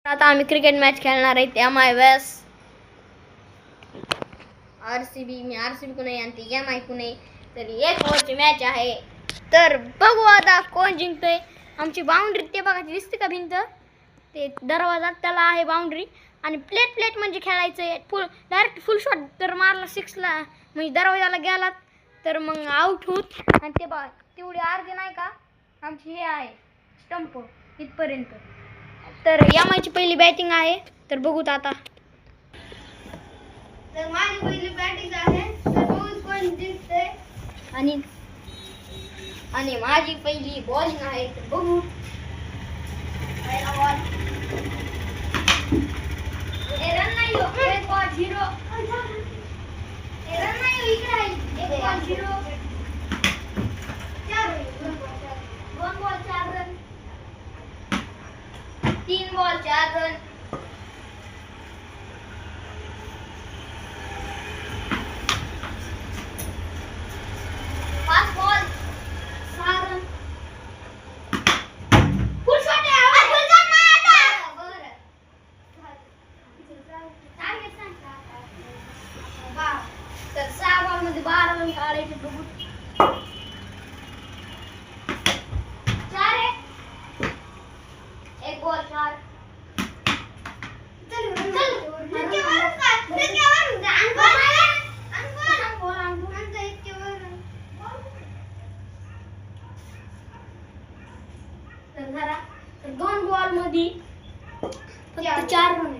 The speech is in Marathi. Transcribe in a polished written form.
आता आम्ही क्रिकेट मॅच खेळणार आहे MI vs RCB. मी RCB को नाही आणि ती MI को नाही. तर 1 ओव्हरची मॅच आहे. तर बघू आता कोण जिंकतोय. आमची बाउंड्री ते बघा दिसते का भिंत, ते दरवाजा त्याला आहे बाउंड्री. आणि प्लेट म्हणजे खेळायचं आहे. डायरेक्ट फुल शॉट जर मारला 6ला म्हणजे दरवाजाला गेला तर मग आउट होत. आणि ते बघा तेवढी अर्धी नाही का आमची हे आहे स्टंप इथपर्यंत. तर MIची पहिली बॅटिंग आहे. तर बघूत आता. तर माझी पहिली बॅटिंग आहे. तर बघूत कोण जिंकतंय. आणि माझी पहिली बॉलिंग आहे. तर बघू पहिला बॉल. रन नाही हो, 1 बॉल 0. रन नाही हो, इकडे आहे 1 ball 0. 2 ball 4 run. 3 ball 4 run. 5 ball 6 run. Full shot आहे. फुल शॉट नाही आता. बरं टार्गेट सांग. तर 6 बॉल मध्ये 12 रन काढायचे. बघू 4 आहे. 1 बॉल 4. तर 2 बॉल मध्ये फक्त 4 रन.